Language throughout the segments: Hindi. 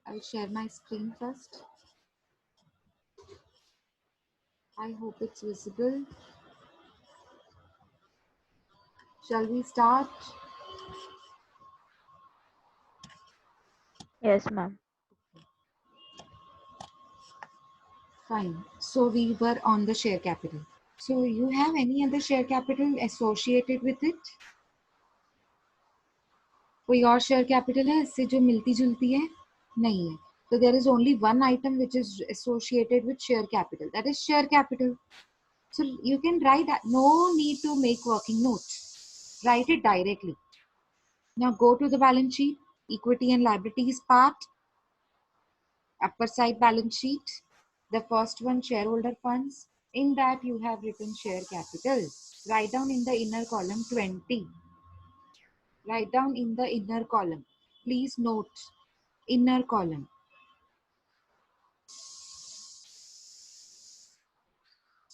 I'll share my screen first. I hope it's visible. Shall we start? Yes, ma'am. Fine. So we were on the share capital. So you have any other share capital associated with it? कोई और share capital है इससे जो मिलती जुलती है? नहीं है. So there is only one item which is associated with share capital. That is share capital. So you can write that. No need to make working notes. Write it directly. Now go to the balance sheet, equity and liabilities part, upper side balance sheet. The first one, shareholder funds. In that you have written share capital. Write down in the inner column 20. Write down in the inner column. Please note, inner column.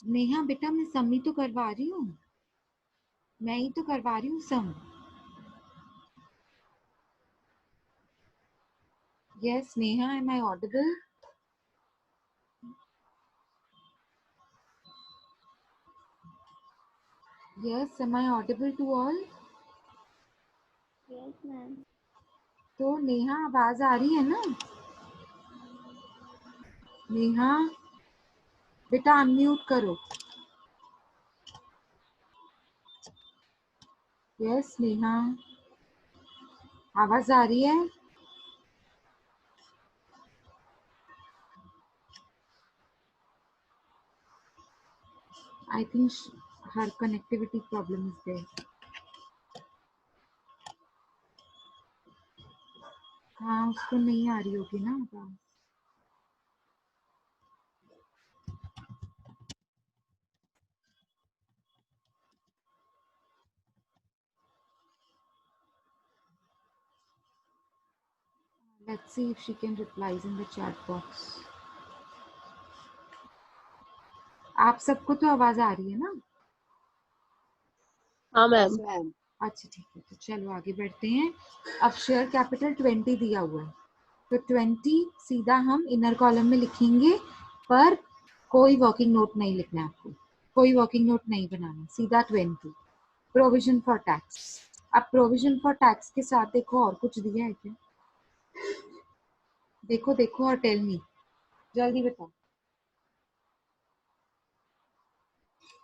Neha बेटा मैं सम ही तो करवा रही हूँ. मैं ही तो करवा रही हूँ सम. Yes, Neha, am I audible? Yes, am I audible to all? Yes, ma'am. तो नेहा आवाज आ रही है ना? नेहा बेटा अनम्यूट करो. यस नेहा आवाज आ रही है? I think her connectivity problem is there. हाँ उसको नहीं आ रही होगी ना आवाज. Let's see if she can replies in the chat box. आप सबको तो आवाज आ रही है ना? हाँ मैम. अच्छा ठीक है तो चलो आगे बढ़ते हैं. अब शेयर कैपिटल 20 दिया हुआ है तो 20 सीधा हम इनर कॉलम में लिखेंगे पर कोई वर्किंग नोट नहीं लिखना है आपको. कोई वर्किंग नोट नहीं बनाना. सीधा 20. Provision for tax. अब प्रोविजन फॉर टैक्स के साथ देखो और कुछ दिया है क्या? देखो देखो और टेल मी. जल्दी बताओ.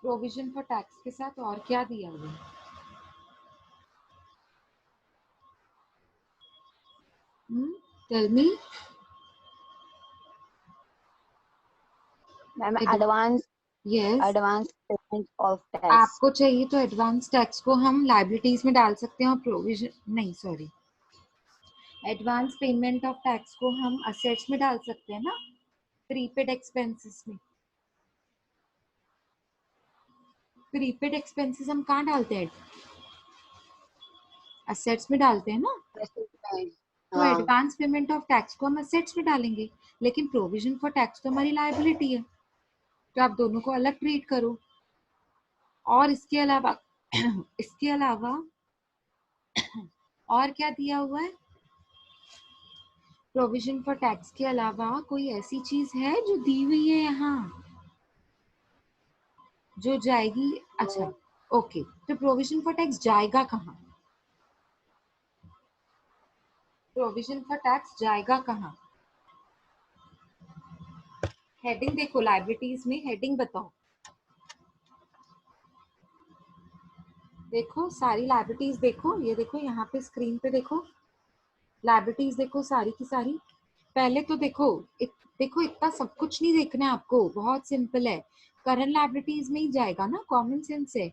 प्रोविजन फॉर टैक्स के साथ और क्या दिया हुआ है? Tell me. Ma'am advance yes payment of tax. आपको चाहिए तो एडवांस टैक्स को हम लायबिलिटीज में डाल सकते हैं और प्रोविजन नहीं sorry advance payment of tax को हम असेट्स में डाल सकते हैं ना. प्रीपेड एक्सपेंसेस में. प्रीपेड एक्सपेंसेस हम कहाँ डालते हैं? असेट्स में डालते हैं ना. तो एडवांस पेमेंट ऑफ टैक्स को हम असेट्स में डालेंगे लेकिन प्रोविजन फॉर टैक्स तो हमारी लायबिलिटी है तो आप दोनों को अलग ट्रीट करो. और इसके अलावा और क्या दिया हुआ है? प्रोविजन फॉर टैक्स के अलावा कोई ऐसी चीज है जो दी हुई है यहाँ जो जाएगी? अच्छा ओके तो प्रोविजन फॉर टैक्स जाएगा कहाँ? प्रोविजन फॉर टैक्स जाएगा कहाँ? हेडिंग देखो लायबिलिटीज में. हेडिंग बताओ. देखो सारी लायबिलिटीज देखो. ये देखो यहाँ पे स्क्रीन पे देखो. लायबिलिटीज देखो सारी की सारी. पहले तो देखो देखो इतना सब कुछ नहीं देखना है आपको. बहुत सिंपल है. करंट लायबिलिटीज में ही जाएगा ना. कॉमन सेंस है.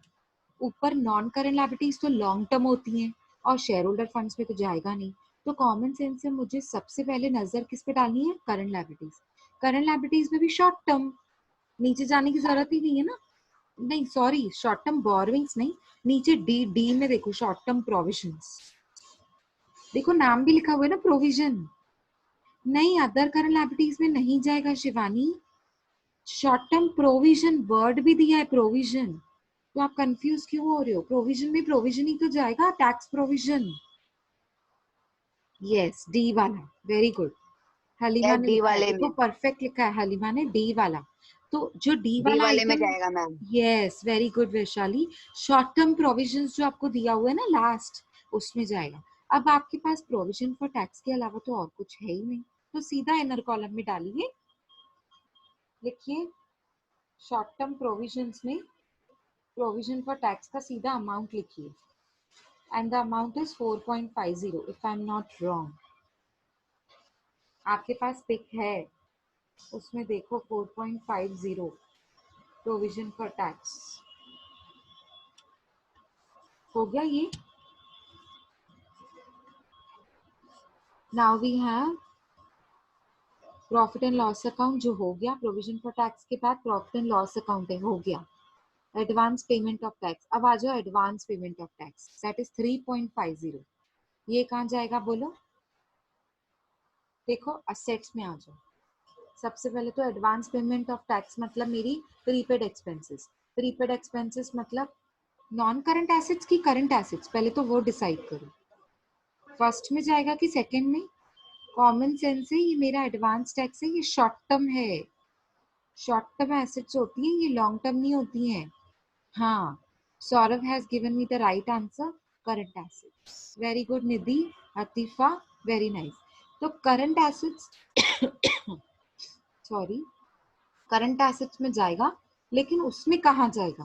ऊपर नॉन करंट लायबिलिटीज तो लॉन्ग टर्म होती हैं और शेयर होल्डर फंड्स में तो जाएगा नहीं. तो कॉमन सेंस से मुझे सबसे पहले नजर किस पे डालनी है? Current liabilities. करंट लायबिलिटीज में भी शॉर्ट टर्म. नीचे जाने की जरूरत ही नहीं है ना. नहीं सॉरी शॉर्ट टर्म बोरोविंग्स नहीं. नीचे डी में देखो शॉर्ट टर्म प्रोविजंस. देखो नाम भी लिखा हुआ है ना प्रोविजन. नहीं अदर करंट लायबिलिटीज में नहीं जाएगा Shivani. Short term provision word भी दिया है प्रोविजन. तो आप कंफ्यूज क्यों हो रहे हो? प्रोविजन में प्रोविजन ही तो जाएगा. Tax provision. यस डी वाला. Very good. हलीमा ने डी लिखा है, वाले देखो में, परफेक्ट लिखा है हलीमा ने, डी वाला। तो जो डी डी वाला वाले में आइटम, जाएगा ma'am. Yes very good Vaishali, short term provisions जो आपको दिया हुआ है ना लास्ट, उसमें जाएगा। अब आपके पास प्रोविजन फॉर टैक्स के अलावा तो और कुछ है ही नहीं, तो सीधा इनर कॉलम में डालिए, लिखिए शॉर्ट टर्म प्रोविजंस में प्रोविजन फॉर टैक्स का सीधा अमाउंट लिखिए, and the amount is 4.50 if I am not wrong. आपके पास पिक है, उसमें देखो 4.50 प्रोविजन फॉर टैक्स हो गया ये। Now we have profit and loss account जो हो गया, प्रोविजन फॉर टैक्स के बाद प्रॉफिट एंड लॉस अकाउंट है, हो गया। एडवांस पेमेंट ऑफ टैक्स, अब आ जाओ advance payment of tax, that is 3.50। ये कहाँ जाएगा बोलो, देखो असेट्स में आ जाओ। सबसे पहले तो एडवांस पेमेंट ऑफ टैक्स मतलब मेरी प्रीपेड एक्सपेंसेस, प्रीपेड एक्सपेंसेस मतलब नॉन करंट एसेट्स की करंट एसेट्स, पहले तो वो डिसाइड करो, फर्स्ट में जाएगा कि सेकंड में। कॉमन सेंस है, ये मेरा एडवांस टैक्स है, ये शॉर्ट टर्म है, शॉर्ट टर्म एसेट्स होती हैं, ये लॉन्ग टर्म नहीं होती हैं। हाँ, Saurabh has given me the right answer, current assets. Very good Nidhi, Atifa, very nice. तो current assets sorry, current assets में जाएगा, लेकिन उसमें कहाँ जाएगा,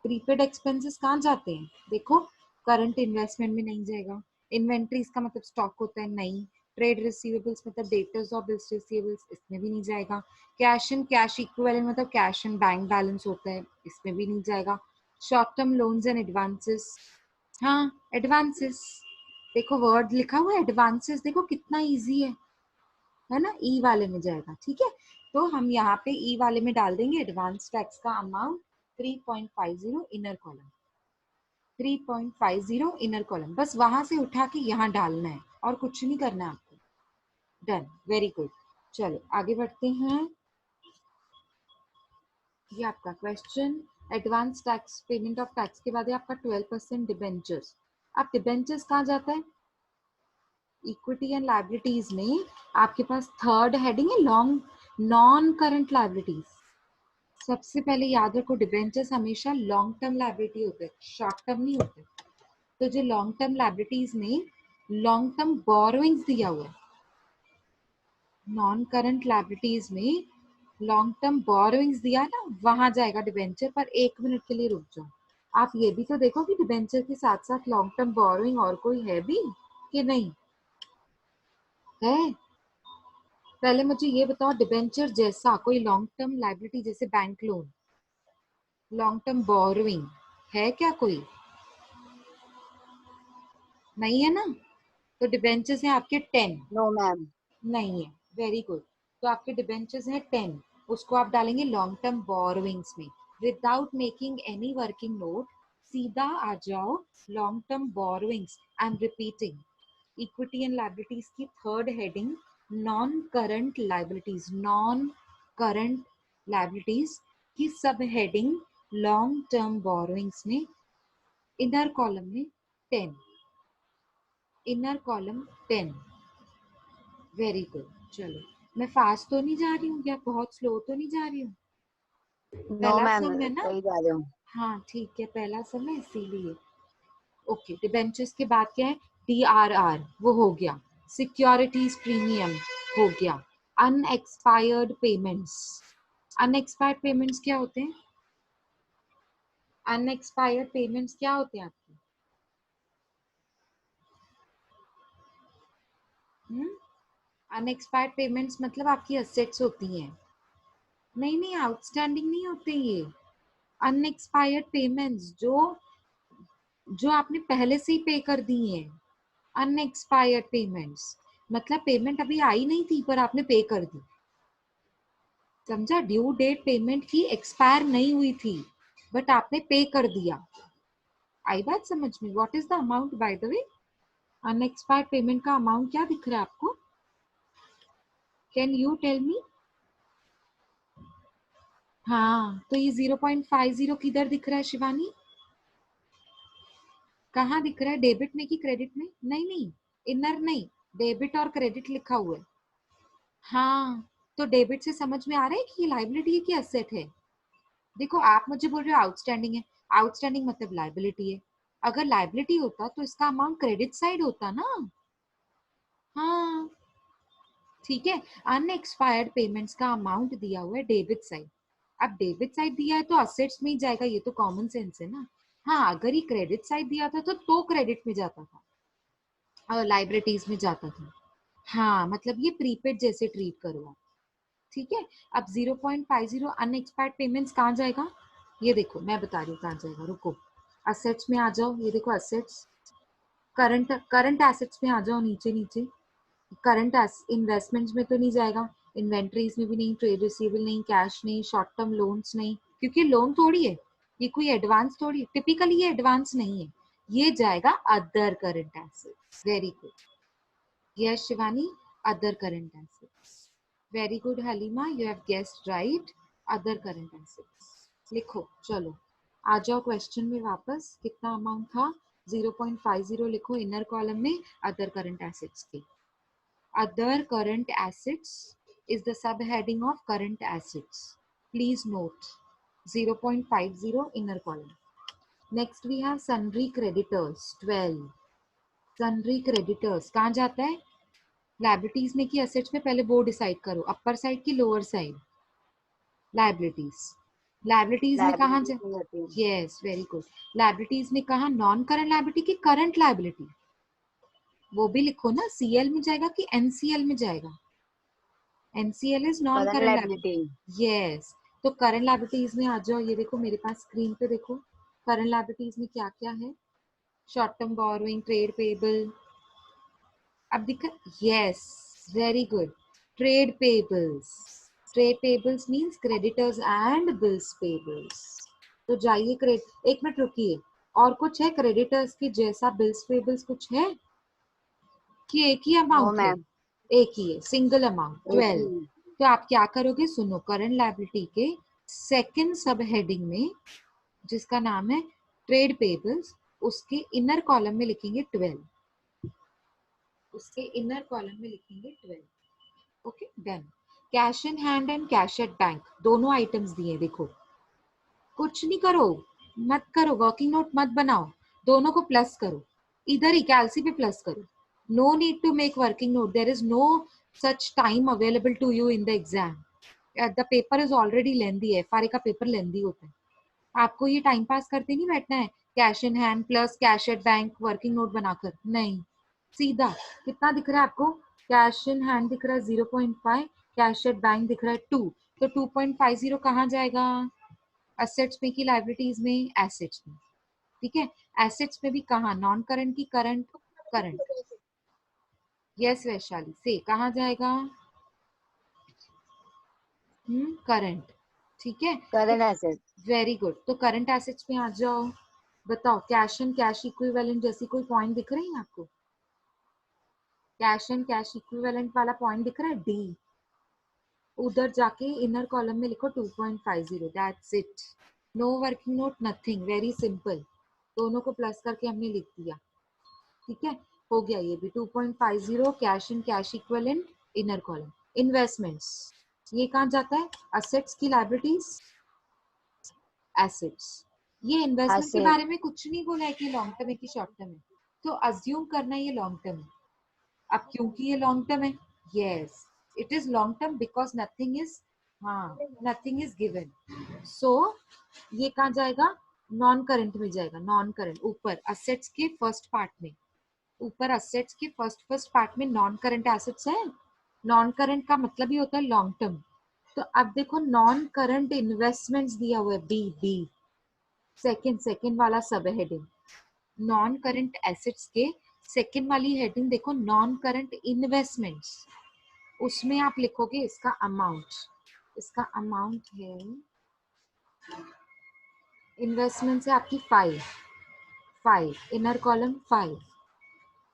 प्रीपेड एक्सपेंसेस कहाँ जाते हैं, देखो करंट इन्वेस्टमेंट में नहीं जाएगा, इन्वेंट्रीज का मतलब स्टॉक होता है, नहीं। ट्रेड रिसीवेबल्स मतलब डेटर्स और बिल्स रिसीवेबल्स, इसमें भी नहीं जाएगा। कैश एंड कैश इक्विवेलेंट मतलब कैश एंड बैंक बैलेंस होता है, इसमें भी नहीं जाएगा। Short term loans and advances, हाँ एडवांसेस, देखो वर्ड लिखा हुआ है एडवांसेस, देखो कितना इजी है ना, ई वाले में जाएगा, ठीक है। तो हम यहाँ पे ई वाले में डाल देंगे एडवांस टैक्स का amount 3.50 inner column, 3.50 inner column, बस वहां से उठा के यहाँ डालना है और कुछ नहीं करना है आपको। Done, very good. चलो आगे बढ़ते हैं, ये आपका question, advance tax payment of tax के बाद है आपका 12% डिबेंचर्स। अब डिबेंचर्स कहाँ जाता है, इक्विटी एंड लायबिलिटीज में आपके पास थर्ड हेडिंग है लॉन्ग नॉन करंट लायबिलिटीज। सबसे पहले याद रखो डिबेंचर्स हमेशा लॉन्ग टर्म लायबिलिटी होते हैं, शॉर्ट टर्म नहीं होते। तो जो लॉन्ग टर्म लायबिलिटीज में लॉन्ग टर्म बोरोइंग्स दिया हुआ है, नॉन करंट लायबिलिटीज में लॉन्ग टर्म बोरोइंग्स दिया है ना, वहां जाएगा डिबेंचर। पर 1 मिनट के लिए रुक जाओ, आप ये भी तो देखो कि डिबेंचर के साथ साथ लॉन्ग टर्म बोरोइंग और कोई है भी कि नहीं है। पहले मुझे ये बताओ, डिबेंचर जैसा कोई लॉन्ग टर्म लायबिलिटी जैसे bank loan, long term borrowing है क्या कोई, नहीं है ना। तो डिबेंचर्स हैं आपके 10, नो मैम। नहीं है, वेरी गुड। तो आपके डिबेंचर्स हैं 10, उसको आप डालेंगे लॉन्ग टर्म बोरोइंग्स में, without making any working note, सीधा आ जाओ long term borrowings. I am repeating, equity and liabilities की third heading non current liabilities, non current liabilities की sub heading long term borrowings में, इनर कॉलम में 10, इनर कॉलम 10, वेरी गुड। चलो मैं फास्ट तो नहीं जा रही हूँ या बहुत स्लो तो नहीं जा रही हूँ, नो पहला मैम, सम है ना। सही जा रहे हो। हाँ ठीक है, पहला सम है इसीलिए। ओके, डिबेंचर्स के बाद क्या है, DRR वो हो गया, सिक्योरिटीज प्रीमियम हो गया, अनएक्सपायर्ड पेमेंट्स। अनएक्सपायर्ड पेमेंट्स क्या होते हैं, अनएक्सपायर्ड पेमेंट्स क्या होते हैं आपके, अनएक्सपायर्ड पेमेंट्स मतलब आपकी असेट्स होती हैं, नहीं नहीं आउटस्टैंडिंग नहीं होते ये। अनएक्सपायर्ड पेमेंट्स जो आपने पहले से ही पे कर दी हैं, अनएक्सपायर्ड पेमेंट्स मतलब पेमेंट अभी आई नहीं थी पर आपने पे कर दी, समझा, ड्यू डेट पेमेंट की एक्सपायर नहीं हुई थी बट आपने पे कर दिया। आई बात समझ में, what is the amount by the way, unexpired payment का अमाउंट क्या दिख रहा है आपको, कैन यू टेल मी। हाँ तो ये 0.50 किधर दिख रहा है शिवानी, कहाँ दिख रहा है, डेबिट में कि क्रेडिट में, नहीं नहीं इनर नहीं, डेबिट और क्रेडिट लिखा हुआ है, हाँ, तो डेबिट से समझ में आ रहा है कि ये लाइबिलिटी है कि एसेट है। देखो आप मुझे बोल रहे हो आउटस्टैंडिंग है, आउटस्टैंडिंग मतलब लाइबिलिटी है। अगर लाइबिलिटी होता तो इसका अमाउंट क्रेडिट साइड होता ना। हाँ ठीक है, अनएक्सपायर्ड पेमेंट्स का अमाउंट दिया हुआ है डेबिट साइड। अब डेबिट साइड दिया है तो असेट्स में ही जाएगा, ये तो कॉमन सेंस है ना। हाँ अगर ये क्रेडिट साइड दिया था तो क्रेडिट में जाता था और लाइबिलिटीज में जाता था। हाँ मतलब ये प्रीपेड जैसे ट्रीट करो आप। ठीक है, अब 0.50 अनएक्सपायर्ड पेमेंट्स कहाँ जाएगा, ये देखो मैं बता रही हूँ कहाँ जाएगा, रुको। असेट्स में आ जाओ, ये देखो असेट्स, करंट करंट एसेट्स में आ जाओ, नीचे नीचे करंट इन्वेस्टमेंट्स में तो नहीं जाएगा, इन्वेंट्रीज में भी नहीं, ट्रेड रिसीवेबल नहीं, कैश नहीं, शॉर्ट टर्म लोन्स नहीं, क्योंकि लोन थोड़ी है, ये कोई एडवांस थोड़ी, टिपिकली ये एडवांस नहीं है, ये जाएगा other current assets. Very good, yes Shivani, other current assets. Very good Halima, you have guessed right, other current assets. लिखो चलो, आ जाओ क्वेश्चन में वापस, कितना अमाउंट था, 0.50 लिखो इनर कॉलम में अदर करंट एसेट्स के। Other current assets is the subheading of current assets. Please note 0.50 inner column. Next we have sundry creditors 12. Sundry creditors कहाँ जाता है, लाइबिलिटीज में कि असेट्स में, पहले वो डिसाइड करो, अपर साइड की लोअर साइड। लाइबिलिटीज, लाइबिलिटीज में कहाँ लाइबिलिटीज जा, में जाती है। यस वेरी गुड, लाइबिलिटीज में कहाँ, नॉन करंट लाइबिलिटी की करंट लाइबिलिटी, वो भी लिखो ना, सीएल में जाएगा कि एनसीएल में जाएगा, NCL is non current current liability. Liability. Yes, तो करंट लायबिलिटीज में आ जाओ, ये देखो मेरे पास स्क्रीन पे देखो, करंट लायबिलिटीज में क्या क्या है, short term borrowing, trade payable, अब दिखा, yes very good, trade payables, trade payables means creditors and bills payables. तो जाइए क्रेडिट, एक मिनट रुकिए, और कुछ है क्रेडिटर्स के जैसा बिल्स पेबल्स कुछ है कि एक ही नो अमाउंट है, मैम, एक ही है, सिंगल अमाउंट एक ही। 12। तो आप क्या करोगे, सुनो, करंट लायबिलिटी के सेकंड सब हेडिंग में जिसका नाम है ट्रेड पेबल्स, उसके इनर कॉलम में लिखेंगे 12, उसके इनर कॉलम में लिखेंगे 12। Okay done. Cash in hand and cash at bank दोनों आइटम्स दिए, देखो कुछ नहीं करो, मत करो, वर्किंग नोट मत बनाओ, दोनों को प्लस करो, इधर ही कैलसी पे प्लस करो, no need to make working note, there is no such time available to you in the exam, the paper is already lengthy है, एफआरए का पेपर लेंदी होता है, आपको ये टाइम पास करते नहीं बैठना है, cash in hand plus cash at bank working note बनाकर, नहीं, सीधा कितना दिख रहा है आपको, कैश इन हैंड दिख रहा है 0.5, कैश एट बैंक दिख रहा है 2, तो 2.50 कहाँ जाएगा, असेट्स में की लाइबिलिटीज में, एसेट्स में। ठीक है, एसेट्स में भी कहा, नॉन करंट की करंट, करंट, यस वैशाली से कहाँ जाएगा, करंट। ठीक है, तो करंट एसेट। वेरी गुड, तो करंट एसेट्स में आ जाओ, बताओ कैश एंड कैश इक्विवेलेंट जैसी कोई पॉइंट दिख रही है आपको, कैश एंड कैश इक्विवेलेंट वाला पॉइंट दिख रहा है डी, उधर जाके इनर कॉलम में लिखो 2.50, that's it, no working note nothing, very simple, दोनों को प्लस करके हमने लिख दिया। ठीक है, हो गया ये भी 2.50, cash in cash equivalent, inner column. Investments, ये कहाँ जाता है, असेट्स की लायबिलिटीज, एसेट्स, ये इन्वेस्टमेंट के एसेट। बारे में कुछ नहीं बोला है कि लॉन्ग टर्म है कि शॉर्ट टर्म है, तो अज्यूम करना ये लॉन्ग टर्म है। अब क्योंकि ये लॉन्ग टर्म है, yes it is long term because nothing is, हाँ नथिंग इज गिवन, सो ये कहाँ जाएगा, नॉन करंट में जाएगा, नॉन करंट ऊपर असेट्स के फर्स्ट पार्ट में, ऊपर असेट्स के फर्स्ट पार्ट में नॉन करंट एसेट्स है, नॉन करंट का मतलब ही होता है लॉन्ग टर्म। तो अब देखो नॉन करंट इन्वेस्टमेंट्स दिया हुआ है बी, बी सेकंड, सेकंड वाला सब हेडिंग, नॉन करंट एसेट्स के सेकंड वाली हेडिंग देखो, नॉन करंट इन्वेस्टमेंट्स, उसमें आप लिखोगे इसका अमाउंट, इसका अमाउंट है, इन्वेस्टमेंट से आपकी 5, 5 इनर कॉलम 5।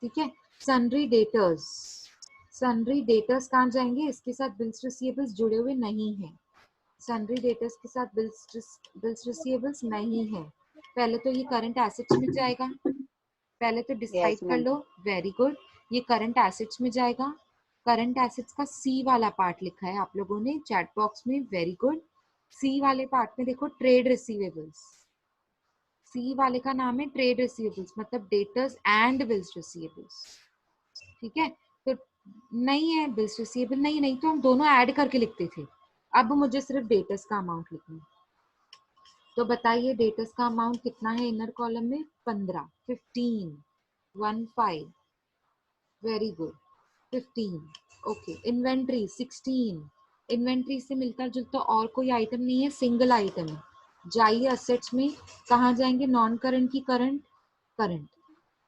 ठीक है, सन्ड्री डेटर्स, सन्ड्री डेटर्स कहाँ जाएंगे, इसके साथ बिल्स रिसीवेबल्स जुड़े हुए नहीं है, सन्ड्री डेटर्स के साथ बिल्स रिसीवेबल्स नहीं है, पहले तो ये करंट एसेट्स में जाएगा, पहले तो डिसाइड यस कर मैम। लो, वेरी गुड, ये करंट एसेट्स में जाएगा, करंट एसेट्स का सी वाला पार्ट लिखा है आप लोगों ने चैट बॉक्स में, वेरी गुड। सी वाले पार्ट में देखो ट्रेड रिसीवेबल्स, सी वाले का नाम है ट्रेड रिसीवेबल्स, मतलब डेटर्स एंड बिल्स रिसीवेबल्स, ठीक है। तो नहीं है बिल्स रिसीवेबल, नहीं नहीं तो हम दोनों ऐड करके लिखते थे। अब मुझे सिर्फ डेटर्स का अमाउंट लिखना है, तो बताइए डेटर्स का अमाउंट कितना है इनर कॉलम में? 15, 15, 15, very good, 15। Okay, inventory 16, inventory से मिलता जुलता और कोई आइटम नहीं है, सिंगल आइटम है। जाइए असेट्स में, कहाँ जाएंगे? नॉन करंट की करंट, करंट,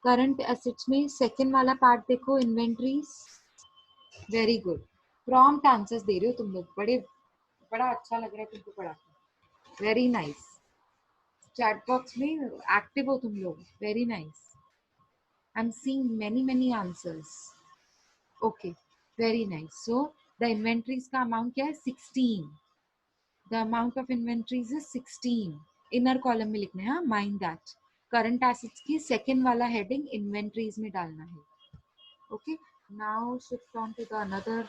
करंट एसेट्स में सेकंड वाला पार्ट देखो, inventories, very good. Prompt answers दे रहे हो तुम लोग, बड़ा अच्छा लग रहा है तुमको पढ़ा के, वेरी नाइस। चैट बॉक्स में एक्टिव हो तुम लोग, very nice. I am seeing many answers, okay, very nice. So the inventories का अमाउंट क्या है? 16, the amount of inventories is 16, inner column में लिखना है, हाँ, माइंड दैट। करंट एसेट्स की सेकेंड वाला हेडिंग इन्वेंट्रीज में डालना है, okay. Now shift on to the another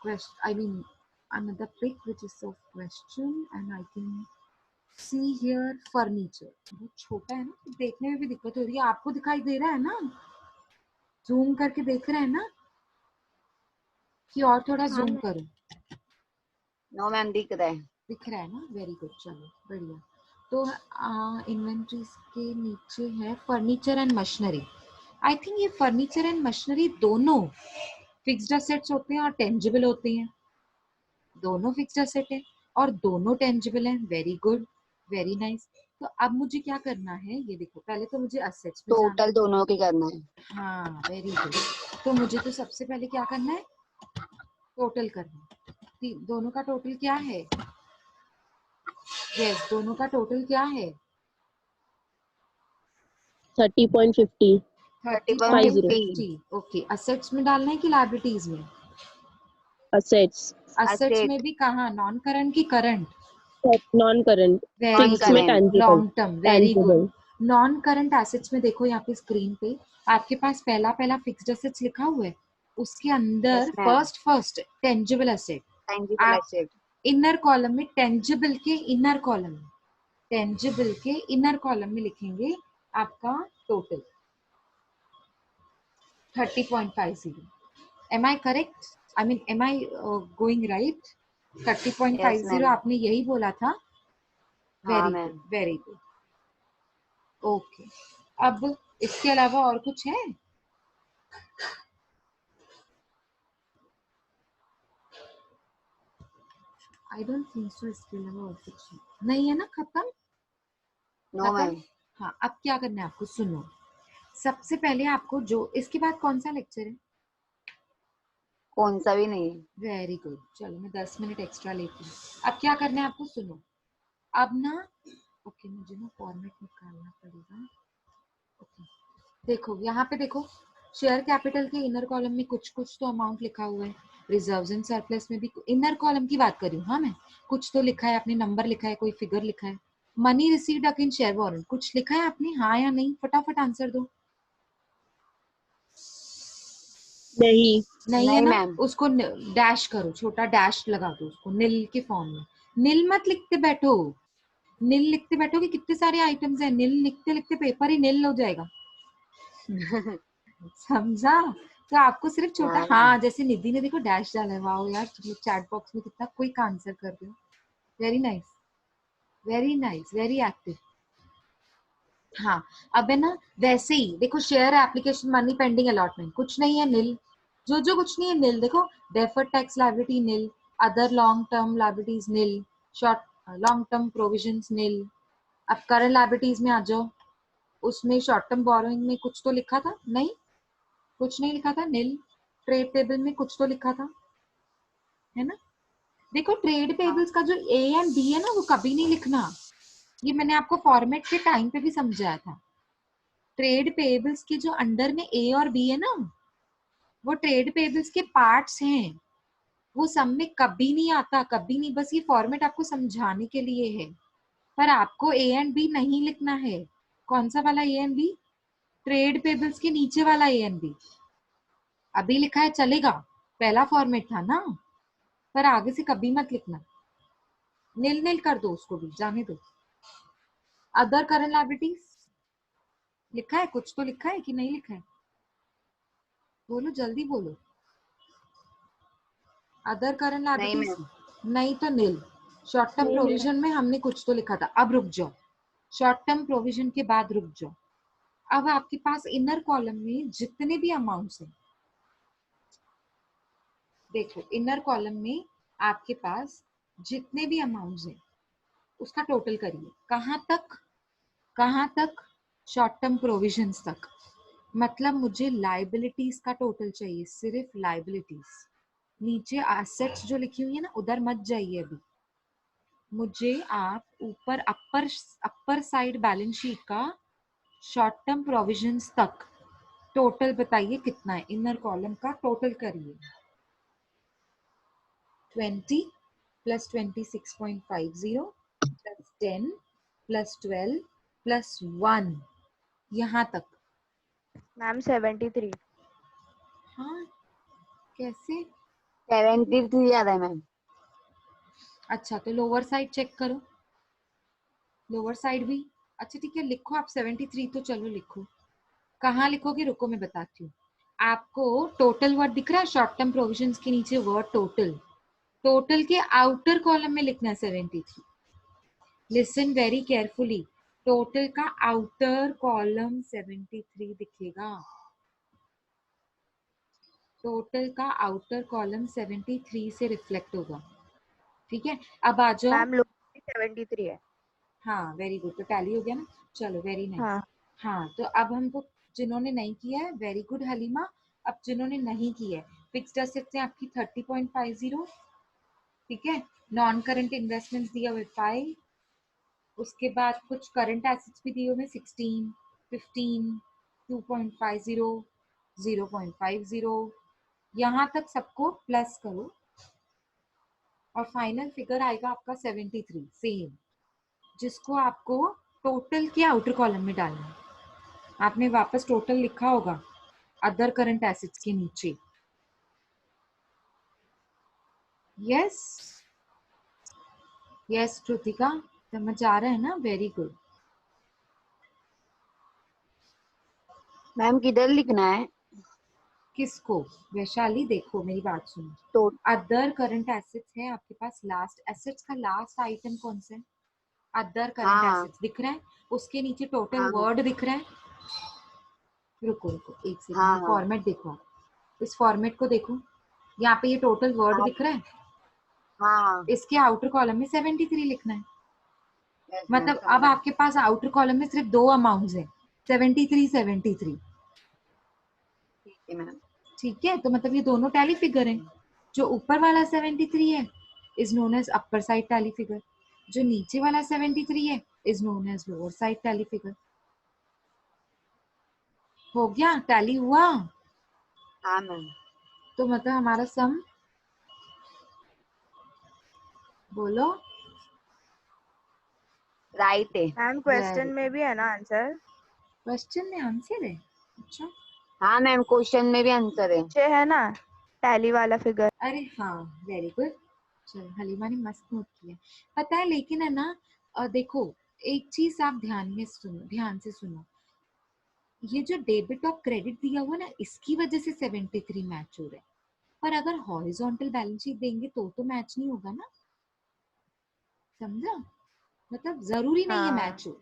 question, I mean another pic which is of question, and I can see here furniture, बहुत छोटा है ना तो देखने में भी दिक्कत हो रही है। आपको दिखाई दे रहा है ना? जूम करके देख रहे हैं ना कि और थोड़ा हाँ जूम मैम। करूं? नो मैम, दिख रहा है। दिख रहा है ना, वेरी गुड, चलो बढ़िया। तो इन्वेंट्रीज के नीचे है furniture and machinery. I think ये फर्नीचर एंड मशीनरी दोनों फिक्स्ड असेट्स होते हैं और टेंजिबल होते हैं, दोनों फिक्स्ड असेट है और दोनों टेंजिबल है, वेरी गुड, वेरी नाइस। तो अब मुझे क्या करना है, ये देखो, पहले तो मुझे असेट्स में जाना टोटल दोनों की करना है। है, हाँ वेरी गुड। तो मुझे तो सबसे पहले क्या करना है? टोटल करना है। दोनों का टोटल क्या है? यस, दोनों का टोटल क्या है? 30.50 50 30.50 30.50, ओके। असेट्स में डालना है कि लायबिलिटीज में? assets असेट्स में असेट भी कहाँ? नॉन करंट की current? non current very non fixed में good, current tangible long term, very good. tangible non current assets में देखो यहाँ पे स्क्रीन पे आपके पास पहला पहला फिक्स्ड एसेट्स लिखा हुआ है, उसके अंदर yes ma'am. First tangible asset, tangible आप एसेट इनर कॉलम में टेंजिबल के इनर कॉलम में, टेंजिबल के इनर कॉलम में लिखेंगे आपका total 30.50। Am I correct? I mean am I going right? Yes 30.50 ma'am. आपने यही बोला था, हाँ very good, ma'am. Very good, okay. अब इसके अलावा और कुछ है? आई डोंट थिंक सो, इसके अलावा और कुछ नहीं है ना, खत्म, नो खत्म। मैम। हाँ, अब क्या करना है आपको, सुनो। सबसे पहले आपको जो, इसके बाद कौन सा लेक्चर है? कौन सा भी नहीं है। वेरी गुड, चलो मैं 10 मिनट एक्स्ट्रा लेती हूँ। अब क्या करना है आपको, सुनो। अब ना, ओके, मुझे ना फॉर्मेट निकालना पड़ेगा, ओके। देखो यहाँ पे देखो, शेयर कैपिटल के इनर कॉलम में कुछ कुछ तो अमाउंट लिखा हुआ है, रिजर्व्स एंड सरप्लस में भी इनर कॉलम की बात कर रही हूँ, हाँ मैं, कुछ तो लिखा है आपने, नंबर लिखा है, कोई फिगर लिखा है। Money received against share warrant, कुछ लिखा है आपने, हाँ या नहीं? फटाफट आंसर दो। नहीं नहीं है नहीं ना? मैम। उसको डैश करो, छोटा डैश लगा दो उसको, निल के फॉर्म में। निल मत लिखते बैठो, निल लिखते बैठोगे कितने सारे आइटम्स है, निल लिखते लिखते पेपर ही निल हो जाएगा, समझा? तो आपको सिर्फ छोटा, हाँ मैम। हाँ, जैसे निधि ने देखो डैश डाला है, वाओ यार, तुम लोग चैट बॉक्स में कितना क्विक आंसर कर रहे हो, very nice, very nice, very active. हाँ, अब है ना, वैसे ही देखो, share application money pending allotment, कुछ नहीं है, निल, जो जो कुछ नहीं है निल, देखो, डेफर्ड टैक्स लायबिलिटी निल, अदर लॉन्ग टर्म लायबिलिटीज निल, शॉर्ट लॉन्ग टर्म प्रोविजंस निल। अब करंट लायबिलिटीज में आ जाओ, उसमें शॉर्ट टर्म बोरोइंग में कुछ तो लिखा था? नहीं, कुछ नहीं लिखा था, निल। ट्रेड पेबल में कुछ तो लिखा था, है ना? देखो, ट्रेड हाँ पेबल्स का जो ए एंड बी है ना, वो कभी नहीं लिखना, ये मैंने आपको फॉर्मेट के टाइम पे भी समझाया था। ट्रेड पेबल्स के जो अंडर में ए और बी है ना, वो ट्रेड पेबल्स के पार्ट्स हैं, वो सब में कभी नहीं आता, कभी नहीं, बस ये फॉर्मेट आपको समझाने के लिए है। पर आपको ए एंड बी नहीं लिखना है। कौन सा वाला A and B? Trade payables के नीचे वाला ए एंड बी। अभी लिखा है चलेगा? पहला फॉर्मेट था ना, पर आगे से कभी मत लिखना, नील नील कर दो उसको भी, जाने दो। अदर करंट लायबिलिटीज लिखा है, कुछ तो लिखा है कि नहीं लिखा है? बोलो जल्दी बोलो। अदर करंट नहीं लायबिलिटीज मैम। नहीं तो नील। शॉर्ट टर्म नहीं मैम। प्रोविजन में हमने कुछ तो लिखा था। अब रुक जाओ, शॉर्ट टर्म प्रोविजन के बाद रुक जाओ। अब आपके पास इनर कॉलम में जितने भी अमाउंट्स हैं, देखो इनर कॉलम में आपके पास जितने भी अमाउंट्स हैं उसका टोटल करिए। कहाँ तक? कहाँ तक? शॉर्ट टर्म प्रोविजंस तक। मतलब मुझे लाइबिलिटीज का टोटल चाहिए, सिर्फ लाइबिलिटीज। नीचे एसेट्स जो लिखी हुई है ना, उधर मत जाइए अभी। मुझे आप ऊपर अपर साइड बैलेंस शीट का शॉर्ट टर्म प्रोविजंस तक टोटल बताइए कितना है। इनर कॉलम का टोटल करिए। 20 प्लस 26.50 प्लस 10 प्लस 12 प्लस 1, यहाँ तक। मैम 73। हाँ, कैसे? 73 याद है मैम। अच्छा, तो लोअर साइड चेक करो, लोअर साइड भी। अच्छा ठीक है, लिखो आप 73, तो चलो लिखो। कहाँ लिखोगे? रुको मैं बताती हूँ आपको। टोटल वर्ड दिख रहा है शॉर्ट टर्म प्रोविजंस के नीचे, वर्ड टोटल। टोटल के आउटर कॉलम में लिखना है 73। लिसन वेरी केयरफुली, टोटल का आउटर कॉलम 73 दिखेगा। टोटल का आउटर कॉलम 73 से रिफ्लेक्ट होगा। ठीक है, अब आ जाओ। मैम लोअर 73 है। हाँ वेरी गुड, तो टैली हो गया ना। चलो वेरी नाइस। हाँ हाँ, तो अब हमको जिन्होंने नहीं किया है, वेरी गुड हलीमा। अब जिन्होंने नहीं किया है, फिक्स्ड एसेट्स हैं आपकी 30.50। ठीक है, नॉन करंट इन्वेस्टमेंट्स दिया हुआ 5, उसके बाद कुछ करंट एसेट्स भी दिए हुए 16, 15, 2.50, 0.50, यहाँ तक सबको प्लस करो और फाइनल फिगर आएगा आपका 73 सेम, जिसको आपको टोटल के आउटर कॉलम में डालना है। आपने वापस टोटल लिखा होगा अदर करंट एसेट्स के नीचे। यस यस कृतिका, समझ आ रहा है ना? Very good. मैम किधर लिखना है? किसको? वैशाली देखो मेरी बात सुनो। तो अदर करंट एसेट्स है आपके पास, लास्ट एसेट्स का लास्ट आइटम कौन सा है? अदर करंट हाँ एसेट्स दिख रहा है, उसके नीचे टोटल हाँ वर्ड दिख रहा है। रुको रुको एक सेकंड, हाँ ये हाँ फॉर्मेट देखो आप, इस फॉर्मेट को देखो। यहाँ पे ये टोटल वर्ड हाँ दिख रहा है, हाँ। इसके आउटर कॉलम में 73 लिखना है। यस मैम मतलब अब समझा। आपके पास आउटर कॉलम में सिर्फ दो अमाउंट्स हैं, 73 73। ठीक है मैम। ठीक है, तो मतलब ये दोनों टैली फिगर हैं। जो ऊपर वाला 73 है is known as upper side tally figure, जो नीचे वाला 73 है is known as lower side tally figure. हो गया? टैली हुआ? हाँ मैम। तो मतलब हमारा सम, बोलो। राइट है। मैम क्वेश्चन में भी है ना आंसर? क्वेश्चन में आंसर है? अच्छा, हाँ मैम, क्वेश्चन में भी आंसर है। नीचे है ना टैली वाला फिगर। अरे हाँ वेरी गुड। चलो हलीमा ने मस्त नोट किया। पता है लेकिन है ना, देखो एक चीज आप ध्यान में सुनो, ध्यान से सुनो। ये जो डेबिट और क्रेडिट दिया हुआ ना, इसकी वजह से 73 मैच हो रहा है। पर अगर हॉरिजॉन्टल बैलेंस शीट देंगे तो मैच नहीं होगा ना, समझा? मतलब जरूरी नहीं है हाँ मैच हो।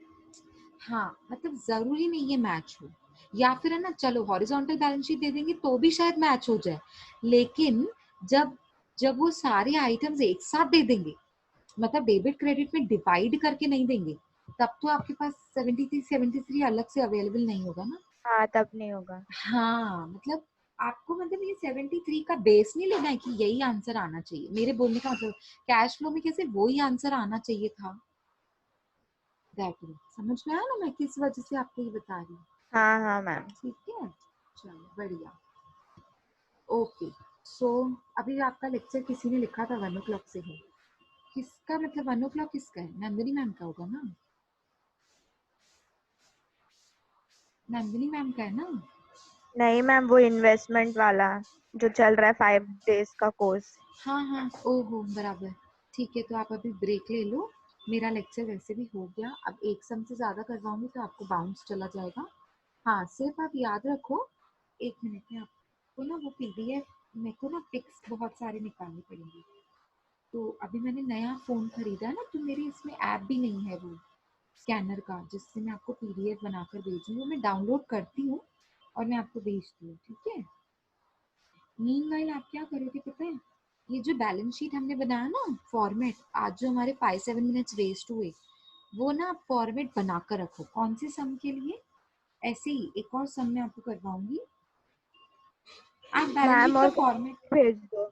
हाँ मतलब जरूरी नहीं है मैच हो। या फिर है ना, चलो हॉरिजॉन्टल बैलेंस शीट दे देंगे तो भी शायद मैच हो जाए। लेकिन जब जब वो सारे आइटम्स एक साथ दे देंगे, मतलब डेबिट क्रेडिट में डिवाइड करके नहीं देंगे, तब तो आपके पास 73 अलग से अवेलेबल नहीं होगा ना। हाँ तब नहीं होगा। हाँ मतलब आपको मतलब ये 73 का बेस नहीं लेना है कि यही आंसर आना चाहिए। मेरे बोलने का मतलब कैश फ्लो में कैसे वही आंसर आना चाहिए था। दैट वे समझ में आया ना मैं किस वजह से आपको ये बता रही हूँ? हाँ हाँ मैम। ठीक है, चलो बढ़िया। ओके, सो अभी आपका लेक्चर किसी ने लिखा था 1 o'clock से है। किसका मतलब 1 o'clock किसका है? नंदिनी मैम का होगा ना? नंदिनी मैम का है ना? नहीं मैम, वो इन्वेस्टमेंट वाला जो चल रहा है 5 days का कोर्स। हाँ हाँ, ओहो बराबर। ठीक है, तो आप अभी ब्रेक ले लो। मेरा लेक्चर वैसे भी हो गया, अब एक सम से ज़्यादा करवाऊंगी तो आपको बाउंस चला जाएगा। हाँ, सिर्फ आप याद रखो, एक मिनट में आपको ना वो पीडीएफ, मेरे को ना पिक्स बहुत सारे निकालने पड़ेंगे। तो अभी मैंने नया फ़ोन खरीदा है ना, तो मेरे इसमें ऐप भी नहीं है वो स्कैनर का, जिससे मैं आपको पीडीएफ बनाकर भेजूंगी। वो मैं डाउनलोड करती हूँ और मैं आपको भेजती हूँ, ठीक है। मीनवाइल आप क्या करोगे पता है, ये जो बैलेंस शीट हमने बनाया ना फॉर्मेट, आज जो हमारे 5-7 मिनट्स वेस्ट हुए, वो ना आप फॉर्मेट बनाकर रखो। कौन से सम के लिए? ऐसे ही एक और सम मैं आपको करवाऊंगी, आप बैलेंस शीट मैम का और फॉर्मेट। भेज दो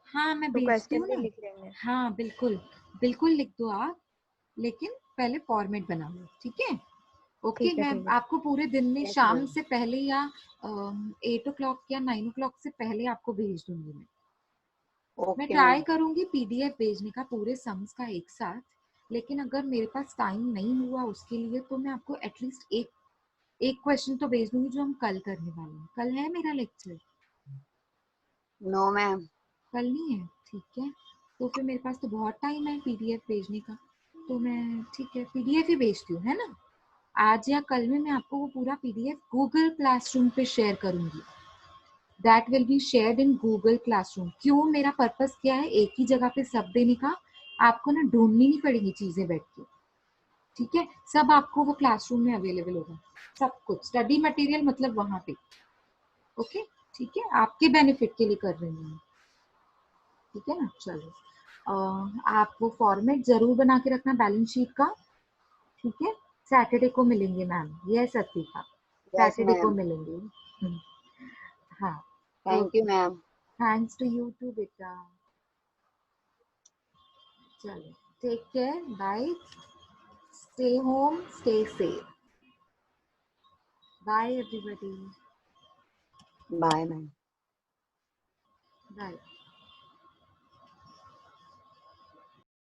हाँ मैं तो भेजती क्वेश्चन हूँ भी ना। लिख लेंगे। हाँ बिल्कुल, बिल्कुल लिख दो आप, लेकिन पहले फॉर्मेट बना लो, ठीक है। ओके, ठीक है, मैं ठीक है। आपको पूरे दिन में यस शाम मैम। से पहले या 8 o'clock या 9 o'clock से पहले आपको भेज दूंगी मैं ओके ट्राई मैम। करूंगी पीडीएफ भेजने का पूरे सम्स का एक साथ। लेकिन अगर मेरे पास टाइम नहीं हुआ उसके लिए, तो मैं आपको एटलीस्ट एक एक क्वेश्चन तो भेज दूंगी जो हम कल करने वाले हैं। कल है मेरा लेक्चर? No ma'am. कल नहीं है, ठीक है। तो फिर मेरे पास तो बहुत टाइम है पीडीएफ भेजने का, तो मैं ठीक है पीडीएफ ही भेजती हूँ, है ना। आज या कल में मैं आपको वो पूरा पीडीएफ गूगल क्लासरूम पे शेयर करूंगी। That will be shared in Google classroom. क्यों, मेरा पर्पस क्या है, एक ही जगह पे सब देने का। आपको ना ढूंढनी नहीं पड़ेगी चीजें बैठ के, ठीक है। सब आपको वो क्लासरूम में अवेलेबल होगा, सब कुछ स्टडी मटेरियल मतलब वहां पे। ओके, ठीक है, आपके बेनिफिट के लिए कर रही हूँ, ठीक है ना। चलो, आप वो फॉर्मेट जरूर बना के रखना बैलेंस शीट का, ठीक है। सैटरडे को मिलेंगे ma'am, yes Atika, yes Saturday को मैम। मिलेंगे। हाँ, thank you okay, ma'am. Thanks to you too बेटा। चलो, take care, bye, stay home, stay safe, bye everybody, bye ma'am. Bye.